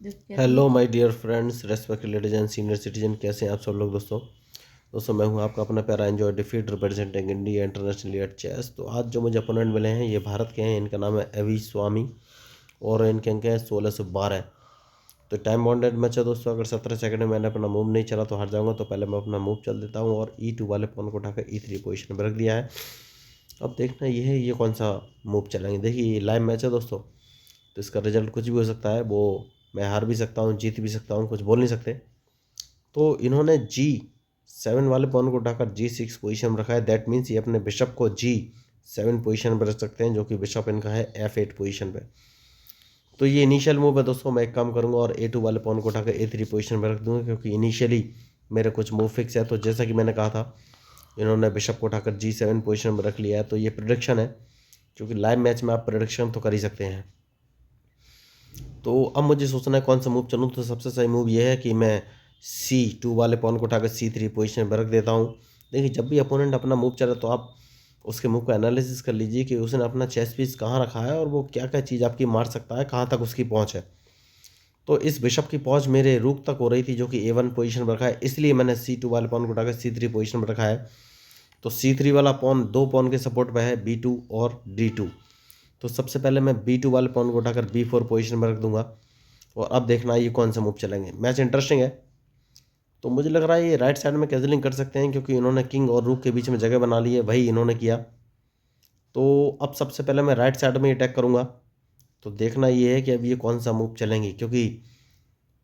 Hello my dear friends, respected ladies and senior citizen, कैसे हैं आप सब लोग। दोस्तों मैं हूं आपका अपना प्यारा एंजॉय डिफीट representing India internationally at chess. तो आज जो मुझे अपोनेंट मिले हैं ये भारत के हैं। इनका नाम है एवी स्वामी और इनके अंक हैं 1612। तो टाइम बाउंडेड मैच है दोस्तों। अगर 17 सेकंड में मैंने अपना मूव नहीं चला तो हार जाऊंगा। तो पहले मैं अपना मूव चल देता हूँ और E2 वाले पॉन को उठाकर E3 पोजिशन पर रख दिया है। अब देखना ये है ये कौन सा मूव चलेंगे। देखिए ये लाइव मैच है दोस्तों, तो इसका रिजल्ट कुछ भी हो सकता है। वो मैं हार भी सकता हूँ, जीत भी सकता हूँ, कुछ बोल नहीं सकते। तो इन्होंने G7 वाले पॉन को उठाकर G6 पोजीशन में रखा है। दैट मीन्स ये अपने बिशप को G7 पोजीशन पर रख सकते हैं, जो कि बिशप इनका है F8 पोजीशन पे। तो ये इनिशियल मूव है दोस्तों। मैं एक काम करूंगा और A2 वाले पॉन को उठाकर A3 पोजीशन पर रख दूंगा, क्योंकि इनिशियली मेरे कुछ मूव फिक्स है। तो जैसा कि मैंने कहा था, इन्होंने बिशप को उठाकर G7 पोजीशन में रख लिया है। तो ये प्रेडिक्शन है, क्योंकि लाइव मैच में आप प्रेडिक्शन तो कर ही सकते हैं। तो अब मुझे सोचना है कौन सा मूव चलूँ। तो सबसे सही मूव ये है कि मैं C2 वाले पॉन को उठाकर C3 पोजीशन पर रख देता हूँ। देखिए जब भी अपोनेंट अपना मूव चले तो आप उसके मूव का एनालिसिस कर लीजिए कि उसने अपना चेस पीस कहाँ रखा है और वो क्या क्या चीज़ आपकी मार सकता है, कहाँ तक उसकी पहुँच है। तो इस बिशप की पहुँच मेरे रूक तक हो रही थी, जो कि A1 पोजीशन पर रखा है, इसलिए मैंने C2 वाले पॉन को उठाकर C3 पोजीशन पर रखा है। तो C3 वाला पॉन दो पॉन के सपोर्ट पर है, B2 और D2। तो सबसे पहले मैं B2 वाले पॉन को उठाकर B4 पोजीशन में रख दूंगा और अब देखना ये कौन सा मूव चलेंगे। मैच इंटरेस्टिंग है। तो मुझे लग रहा है ये राइट साइड में कैजलिंग कर सकते हैं, क्योंकि इन्होंने किंग और रूक के बीच में जगह बना ली है, वही इन्होंने किया। तो अब सबसे पहले मैं राइट साइड में अटैक करूंगा। तो देखना ये है कि अब ये कौन सा मूव चलेंगे, क्योंकि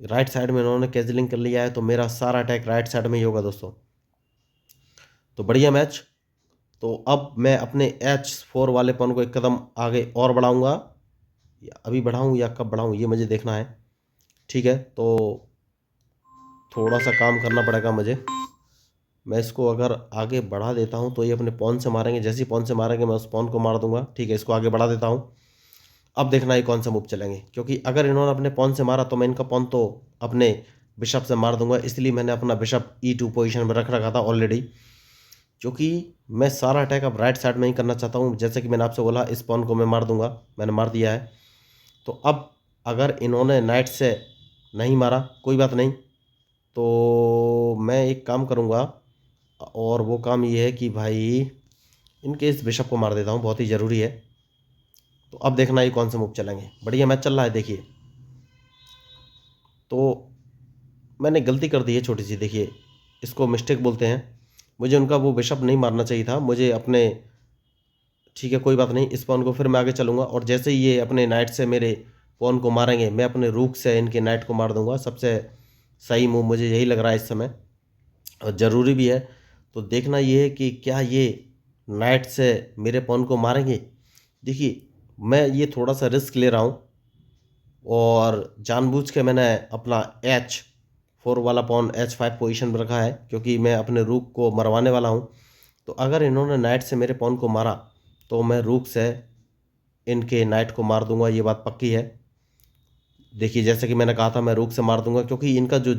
राइट साइड में इन्होंने कैजलिंग कर लिया है, तो मेरा सारा अटैक राइट साइड में ही होगा दोस्तों। तो बढ़िया मैच। तो अब मैं अपने H4 वाले पॉन को एक कदम आगे और बढ़ाऊंगा। अभी बढ़ाऊं या कब बढ़ाऊं ये मुझे देखना है। ठीक है, तो थोड़ा सा काम करना पड़ेगा मुझे। मैं इसको अगर आगे बढ़ा देता हूं तो ये अपने पॉन से मारेंगे। जैसे ही पॉन से मारेंगे मैं उस पॉन को मार दूंगा। ठीक है, इसको आगे बढ़ा देता हूं। अब देखना ये कौन सा मूव चलेंगे, क्योंकि अगर इन्होंने अपने पॉन से मारा तो मैं इनका पॉन तो अपने बिशप से मार दूंगा। इसलिए मैंने अपना बिशप E2 पोजीशन में रख रखा था ऑलरेडी, क्योंकि मैं सारा अटैक अब राइट साइड में ही करना चाहता हूँ। जैसे कि मैंने आपसे बोला, इस पॉन को मैं मार दूंगा, मैंने मार दिया है। तो अब अगर इन्होंने नाइट से नहीं मारा, कोई बात नहीं, तो मैं एक काम करूँगा, और वो काम ये है कि भाई इनके इस बिशप को मार देता हूँ, बहुत ही ज़रूरी है। तो अब देखना ये कौन सा मूव चलेंगे। बढ़िया मैच चल रहा है। देखिए तो मैंने गलती कर दी है छोटी सी। देखिए इसको मिस्टेक बोलते हैं। मुझे उनका वो बिशप नहीं मारना चाहिए था, मुझे अपने, ठीक है कोई बात नहीं, इस पॉन को फिर मैं आगे चलूँगा। और जैसे ही ये अपने नाइट से मेरे पॉन को मारेंगे, मैं अपने रूक से इनके नाइट को मार दूंगा। सबसे सही मूव मुझे यही लग रहा है इस समय, और ज़रूरी भी है। तो देखना ये है कि क्या ये नाइट से मेरे पॉन को मारेंगे। देखिए मैं ये थोड़ा सा रिस्क ले रहा हूँ, और जानबूझ के मैंने अपना H4 वाला पॉन H5 पोजीशन पर रखा है, क्योंकि मैं अपने रूक को मरवाने वाला हूँ। तो अगर इन्होंने नाइट से मेरे पॉन को मारा तो मैं रूक से इनके नाइट को मार दूंगा, ये बात पक्की है। देखिए जैसे कि मैंने कहा था, मैं रूक से मार दूंगा, क्योंकि इनका जो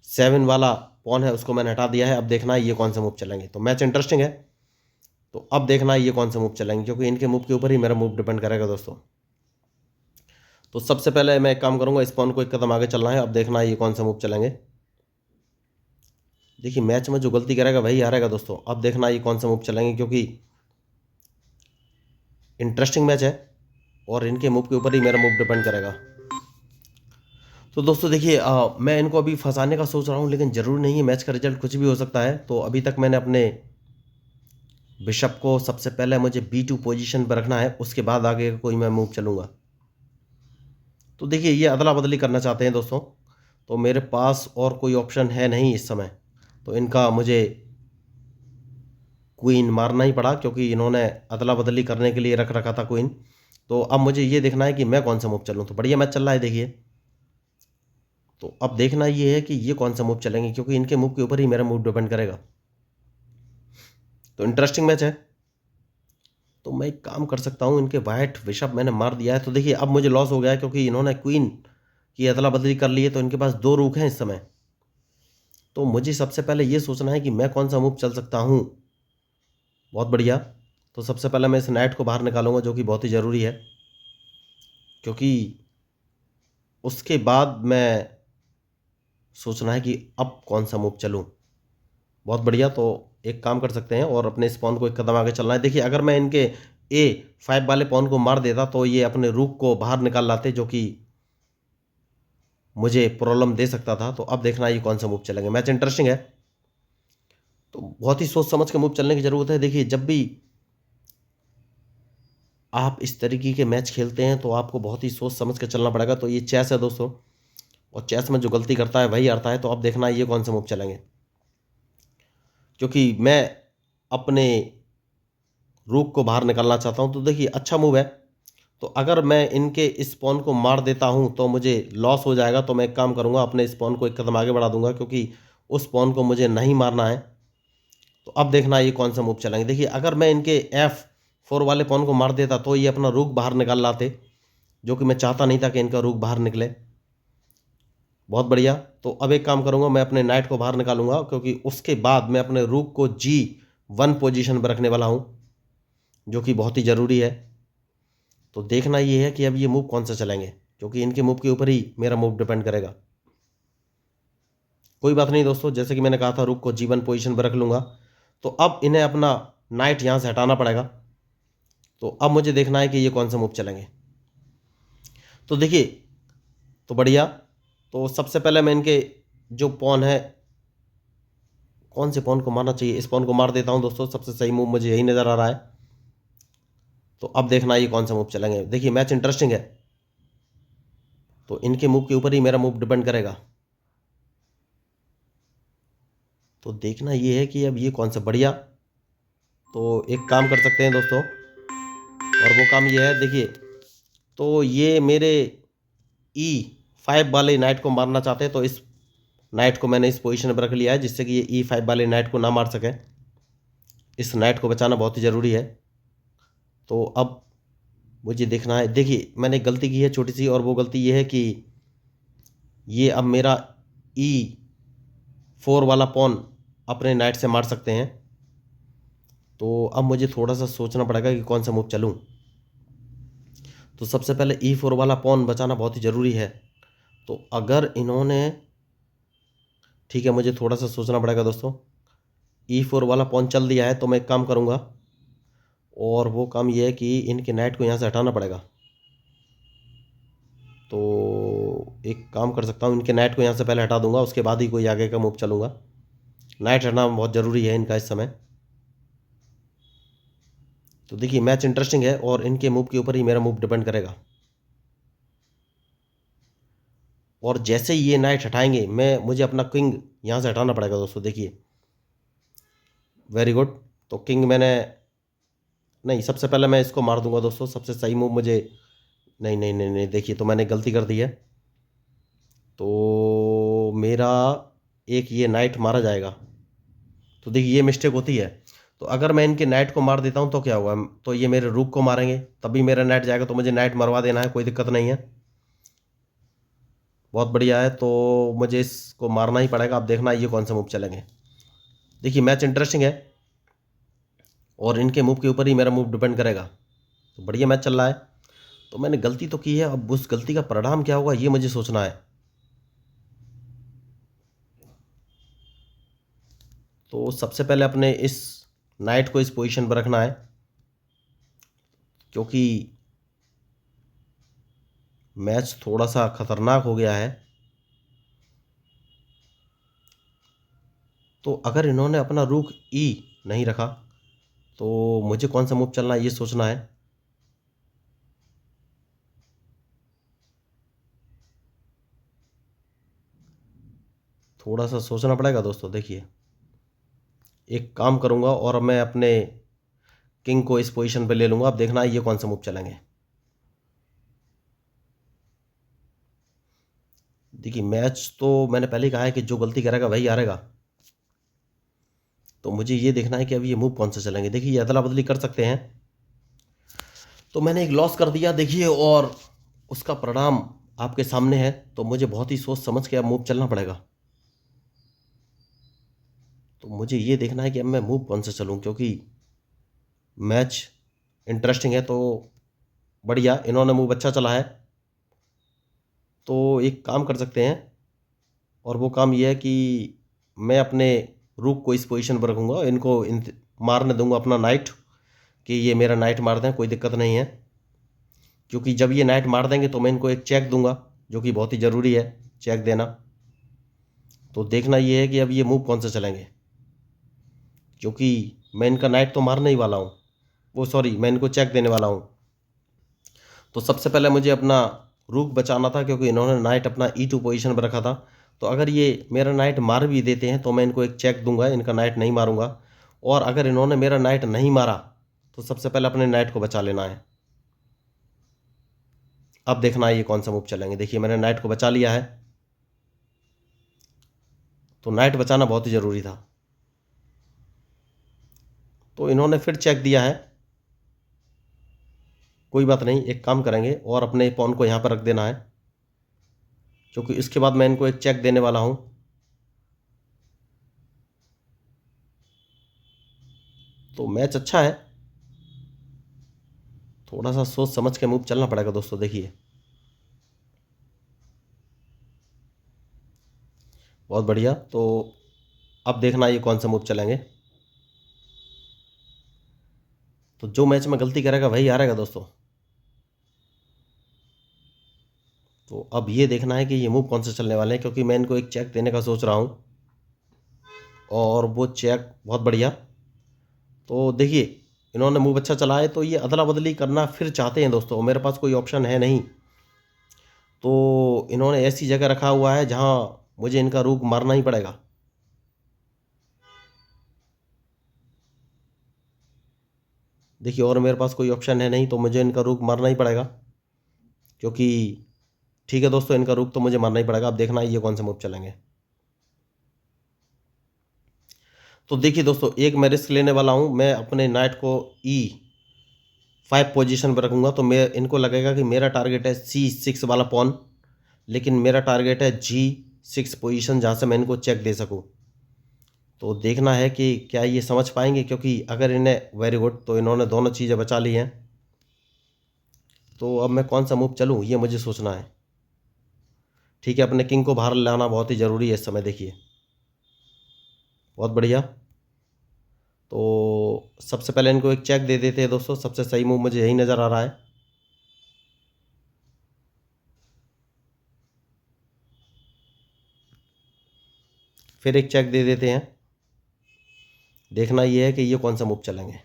G7 वाला पॉन है उसको मैंने हटा दिया है। अब देखना है ये कौन सा मूव चलेंगे। तो मैच इंटरेस्टिंग है। तो अब देखना है ये कौन सा मूव चलेंगे, क्योंकि इनके मूव के ऊपर ही मेरा मूव डिपेंड करेगा दोस्तों। तो सबसे पहले मैं एक काम करूंगा, इस पॉन को एक कदम आगे चलना है। अब देखना है ये कौन सा मूव चलेंगे। देखिए मैच में जो गलती करेगा वही हारेगा दोस्तों। अब देखना ये कौन सा मूव चलेंगे, क्योंकि इंटरेस्टिंग मैच है और इनके मूव के ऊपर ही मेरा मूव डिपेंड करेगा। तो दोस्तों देखिए मैं इनको अभी फंसाने का सोच रहा हूँ, लेकिन ज़रूरी नहीं है, मैच का रिजल्ट कुछ भी हो सकता है। तो अभी तक मैंने अपने बिशप को सबसे पहले मुझे B2 पोजीशन पर रखना है, उसके बाद आगे कोई मैं मूव चलूँगा। तो देखिए ये अदला बदली करना चाहते हैं दोस्तों, तो मेरे पास और कोई ऑप्शन है नहीं इस समय। तो इनका मुझे क्वीन मारना ही पड़ा, क्योंकि इन्होंने अदला बदली करने के लिए रख रखा था क्वीन। तो अब मुझे ये देखना है कि मैं कौन सा मूव चलूँ। तो बढ़िया मैच चल रहा है देखिए। तो अब देखना ये है कि ये कौन सा मूव चलेंगे, क्योंकि इनके मूव के ऊपर ही मेरा मूव डिपेंड करेगा। तो इंटरेस्टिंग मैच है। तो मैं एक काम कर सकता हूँ, इनके वाइट बिशप मैंने मार दिया है। तो देखिए अब मुझे लॉस हो गया है, क्योंकि इन्होंने क्वीन की अदला बदली कर ली है। तो इनके पास दो रूक हैं इस समय। तो मुझे सबसे पहले ये सोचना है कि मैं कौन सा मूव चल सकता हूँ। बहुत बढ़िया। तो सबसे पहले मैं इस नाइट को बाहर निकालूंगा, जो कि बहुत ही ज़रूरी है। क्योंकि उसके बाद मैं सोचना है कि अब कौन सा मूव चलूँ। बहुत बढ़िया, तो एक काम कर सकते हैं और अपने इस पॉन को एक कदम आगे चलना है। देखिए, अगर मैं इनके A5 वाले पॉन को मार देता तो ये अपने रूक को बाहर निकाल लाते, जो कि मुझे प्रॉब्लम दे सकता था। तो अब देखना ये कौन सा मूव चलेंगे। मैच इंटरेस्टिंग है, तो बहुत ही सोच समझ के मूव चलने की ज़रूरत है। देखिए, जब भी आप इस तरीके के मैच खेलते हैं तो आपको बहुत ही सोच समझ के चलना पड़ेगा। तो ये चेस है दोस्तों, और चेस में जो गलती करता है वही हारता है। तो अब देखना ये कौन सा मूव चलेंगे, क्योंकि मैं अपने रूक को बाहर निकालना चाहता हूं। तो देखिए, अच्छा मूव है। तो अगर मैं इनके इस पॉन को मार देता हूं तो मुझे लॉस हो जाएगा। तो मैं एक काम करूंगा, अपने इस पॉन को एक कदम आगे बढ़ा दूंगा, क्योंकि उस पॉन को मुझे नहीं मारना है। तो अब देखना ये कौन सा मूव चलेंगे। देखिए, अगर मैं इनके F4 वाले पॉन को मार देता तो ये अपना रूक बाहर निकाल लाते, जो कि मैं चाहता नहीं था कि इनका रूक बाहर निकले। बहुत बढ़िया, तो अब एक काम करूंगा, मैं अपने नाइट को बाहर निकालूंगा, क्योंकि उसके बाद मैं अपने रूक को G1 पोजीशन पर रखने वाला हूं, जो कि बहुत ही ज़रूरी है। तो देखना ये है कि अब ये मूव कौन सा चलेंगे, क्योंकि इनके मूव के ऊपर ही मेरा मूव डिपेंड करेगा। कोई बात नहीं दोस्तों, जैसे कि मैंने कहा था, रूक को G1 पोजीशन पर रख लूंगा। तो अब इन्हें अपना नाइट यहाँ से हटाना पड़ेगा। तो अब मुझे देखना है कि ये कौन सा मूव चलेंगे। तो देखिए, तो बढ़िया, तो सबसे पहले मैं इनके जो पॉन है, कौन से पॉन को मारना चाहिए, इस पॉन को मार देता हूं दोस्तों। सबसे सही मूव मुझे यही नज़र आ रहा है। तो अब देखना ये कौन सा मूव चलेंगे। देखिए, मैच इंटरेस्टिंग है, तो इनके मूव के ऊपर ही मेरा मूव डिपेंड करेगा। तो देखना ये है कि अब ये कौन सा बढ़िया। तो एक काम कर सकते हैं दोस्तों, और वो काम ये है, देखिए, तो ये मेरे E5 वाले नाइट को मारना चाहते हैं। तो इस नाइट को मैंने इस पोजीशन पर रख लिया है, जिससे कि ये E5 वाले नाइट को ना मार सकें। इस नाइट को बचाना बहुत ही ज़रूरी है। तो अब मुझे देखना है। देखिए, मैंने एक गलती की है छोटी सी, और वो गलती ये है कि ये अब मेरा E4 वाला पॉन अपने नाइट से मार सकते हैं। तो अब मुझे थोड़ा सा सोचना पड़ेगा कि कौन सा मूव चलूं। तो सबसे पहले E4 वाला पॉन बचाना बहुत ही ज़रूरी है। तो अगर इन्होंने, ठीक है, मुझे थोड़ा सा सोचना पड़ेगा दोस्तों। E4 वाला पॉन चल दिया है, तो मैं एक काम करूंगा, और वो काम ये है कि इनके नाइट को यहाँ से हटाना पड़ेगा। तो एक काम कर सकता हूँ, इनके नाइट को यहाँ से पहले हटा दूंगा, उसके बाद ही कोई आगे का मूव चलूंगा। नाइट हटाना बहुत ज़रूरी है इनका इस समय। तो देखिए, मैच इंटरेस्टिंग है, और इनके मूव के ऊपर ही मेरा मूव डिपेंड करेगा। और जैसे ही ये नाइट हटाएंगे, मुझे अपना किंग यहाँ से हटाना पड़ेगा दोस्तों। देखिए, वेरी गुड। तो किंग मैंने, नहीं, सबसे पहले मैं इसको मार दूंगा दोस्तों। सबसे सही मूव मुझे, नहीं नहीं नहीं नहीं, देखिए, तो मैंने गलती कर दी है। तो मेरा एक ये नाइट मारा जाएगा। तो देखिए, ये मिस्टेक होती है। तो अगर मैं इनके नाइट को मार देता हूँ तो क्या होगा, तो ये मेरे रूक को मारेंगे, तभी मेरा नाइट जाएगा। तो मुझे नाइट मरवा देना है, कोई दिक्कत नहीं है। बहुत बढ़िया है, तो मुझे इसको मारना ही पड़ेगा। अब देखना ये कौन सा मूव चलेंगे। देखिए, मैच इंटरेस्टिंग है, और इनके मूव के ऊपर ही मेरा मूव डिपेंड करेगा। तो बढ़िया मैच चल रहा है। तो मैंने गलती तो की है, अब उस गलती का परिणाम क्या होगा ये मुझे सोचना है। तो सबसे पहले अपने इस नाइट को इस पोजीशन पर रखना है, क्योंकि मैच थोड़ा सा खतरनाक हो गया है। तो अगर इन्होंने अपना रूक ई नहीं रखा तो मुझे कौन सा मूव चलना है ये सोचना है। थोड़ा सा सोचना पड़ेगा दोस्तों। देखिए, एक काम करूंगा, और मैं अपने किंग को इस पोजीशन पे ले लूंगा। अब देखना है ये कौन सा मूव चलेंगे। देखिए, मैच तो मैंने पहले ही कहा है कि जो गलती करेगा वही हारेगा। तो मुझे ये देखना है कि अब ये मूव कौन सा चलेंगे। देखिए, ये अदला बदली कर सकते हैं। तो मैंने एक लॉस कर दिया, देखिए, और उसका परिणाम आपके सामने है। तो मुझे बहुत ही सोच समझ के अब मूव चलना पड़ेगा। तो मुझे ये देखना है कि अब मैं मूव कौन सा चलूँ, क्योंकि मैच इंटरेस्टिंग है। तो बढ़िया, इन्होंने मूव अच्छा चला है। तो एक काम कर सकते हैं, और वो काम ये है कि मैं अपने रूक को इस पोजीशन पर रखूँगा, इनको मारने दूंगा अपना नाइट, कि ये मेरा नाइट मार दें, कोई दिक्कत नहीं है। क्योंकि जब ये नाइट मार देंगे तो मैं इनको एक चेक दूंगा, जो कि बहुत ही ज़रूरी है चेक देना। तो देखना ये है कि अब ये मूव कौन सा चलेंगे, क्योंकि मैं इनका नाइट तो मारने ही वाला हूँ, वो सॉरी मैं इनको चेक देने वाला हूँ। तो सबसे पहले मुझे अपना रूक बचाना था, क्योंकि इन्होंने नाइट अपना E2 पोजीशन पर रखा था। तो अगर ये मेरा नाइट मार भी देते हैं तो मैं इनको एक चेक दूंगा, इनका नाइट नहीं मारूंगा। और अगर इन्होंने मेरा नाइट नहीं मारा तो सबसे पहले अपने नाइट को बचा लेना है। अब देखना है ये कौन सा मूव चलेंगे। देखिए मैंने नाइट को बचा लिया है, तो नाइट बचाना बहुत ही ज़रूरी था। तो इन्होंने फिर चेक दिया है, कोई बात नहीं, एक काम करेंगे और अपने पॉन को यहाँ पर रख देना है, क्योंकि इसके बाद मैं इनको एक चेक देने वाला हूँ। तो मैच अच्छा है, थोड़ा सा सोच समझ के मूव चलना पड़ेगा दोस्तों। देखिए बहुत बढ़िया। तो अब देखना ये कौन सा मूव चलेंगे। तो जो मैच में गलती करेगा वही हारेगा दोस्तों। तो अब ये देखना है कि ये मूव कौन से चलने वाले हैं, क्योंकि मैं इनको एक चेक देने का सोच रहा हूँ, और वो चेक बहुत बढ़िया। तो देखिए इन्होंने मूव अच्छा चला है, तो ये अदला बदली करना फिर चाहते हैं दोस्तों, मेरे पास कोई ऑप्शन है नहीं। तो इन्होंने ऐसी जगह रखा हुआ है जहाँ मुझे इनका रूख मारना ही पड़ेगा। देखिए और मेरे पास कोई ऑप्शन है नहीं, तो मुझे इनका रूख मारना ही पड़ेगा, क्योंकि ठीक है दोस्तों, इनका रूख तो मुझे मारना ही पड़ेगा। अब देखना ये कौन से मूव चलेंगे। तो देखिए दोस्तों, एक मैं रिस्क लेने वाला हूँ, मैं अपने नाइट को E5 पोजीशन पर रखूँगा। तो मैं इनको लगेगा कि मेरा टारगेट है C6 वाला पॉन, लेकिन मेरा टारगेट है G6 पोजीशन, जहाँ से मैं इनको चेक दे सकूँ। तो देखना है कि क्या ये समझ पाएंगे, क्योंकि अगर इन्हें वेरी गुड, तो इन्होंने दोनों चीज़ें बचा ली हैं। तो अब मैं कौन सा मूव चलूँ ये मुझे सोचना है। ठीक है, अपने किंग को बाहर लाना बहुत ही ज़रूरी है इस समय। देखिए बहुत बढ़िया। तो सबसे पहले इनको एक चेक दे देते हैं दोस्तों, सबसे सही मूव मुझे यही नज़र आ रहा है। फिर एक चेक दे देते हैं। देखना ये है कि ये कौन सा मूव चलेंगे।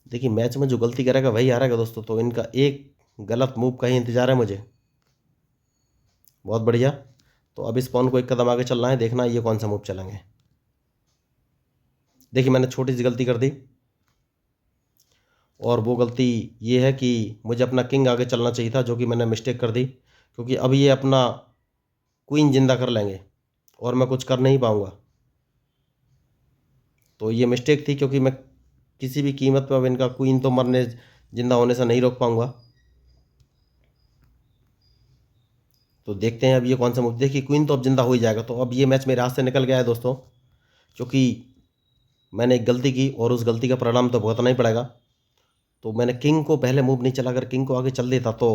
देखिए मैच में जो गलती करेगा वही हारेगा दोस्तों, तो इनका एक गलत मूव का ही इंतज़ार है मुझे। बहुत बढ़िया। तो अब इस पॉन को एक कदम आगे चलना है, देखना ये कौन सा मूव चलेंगे। देखिए मैंने छोटी सी गलती कर दी, और वो गलती ये है कि मुझे अपना किंग आगे चलना चाहिए था, जो कि मैंने मिस्टेक कर दी, क्योंकि अब ये अपना क्वीन जिंदा कर लेंगे और मैं कुछ कर नहीं पाऊँगा। तो ये मिस्टेक थी, क्योंकि मैं किसी भी कीमत पर अब इनका क्वीन तो मरने जिंदा होने से नहीं रोक पाऊँगा। तो देखते हैं अब ये कौन सा मूव। देखिए क्वीन तो अब जिंदा हो ही जाएगा। तो अब ये मैच मेरे हाथ से निकल गया है दोस्तों, क्योंकि मैंने एक गलती की और उस गलती का परिणाम तो भुगतना ही पड़ेगा। तो मैंने किंग को पहले मूव नहीं चला, अगर किंग को आगे चल देता तो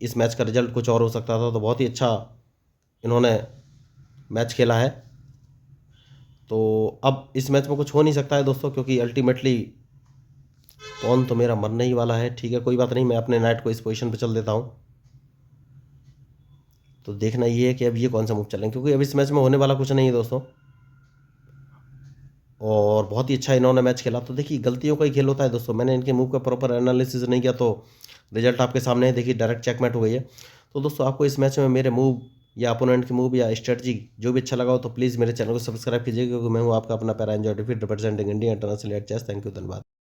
इस मैच का रिजल्ट कुछ और हो सकता था। तो बहुत ही अच्छा इन्होंने मैच खेला है। तो अब इस मैच में कुछ हो नहीं सकता है दोस्तों, क्योंकि अल्टीमेटली पॉन तो मेरा मरने ही वाला है। ठीक है कोई बात नहीं, मैं अपने नाइट को इस पोजीशन पे चल देता हूँ। तो देखना ये है कि अब ये कौन सा मूव चलेंगे, क्योंकि अब इस मैच में होने वाला कुछ नहीं है दोस्तों। और बहुत ही अच्छा इन्होंने मैच खेला। तो देखिए गलतियों का ही खेल होता है दोस्तों, मैंने इनके मूव का प्रॉपर एनालिसिस नहीं किया, तो रिजल्ट आपके सामने है। देखिए डायरेक्ट चेकमेट हो गई है। तो दोस्तों आपको इस मैच में मेरे मूव या अपोनेंट की मूव या स्ट्रेटजी जो भी अच्छा लगा हो, तो प्लीज़ मेरे चैनल को सब्सक्राइब कीजिए, क्योंकि मैं हूँ आपका अपना पैरा एंजॉय डिफीट representing India international at chess. Thank you, धन्यवाद।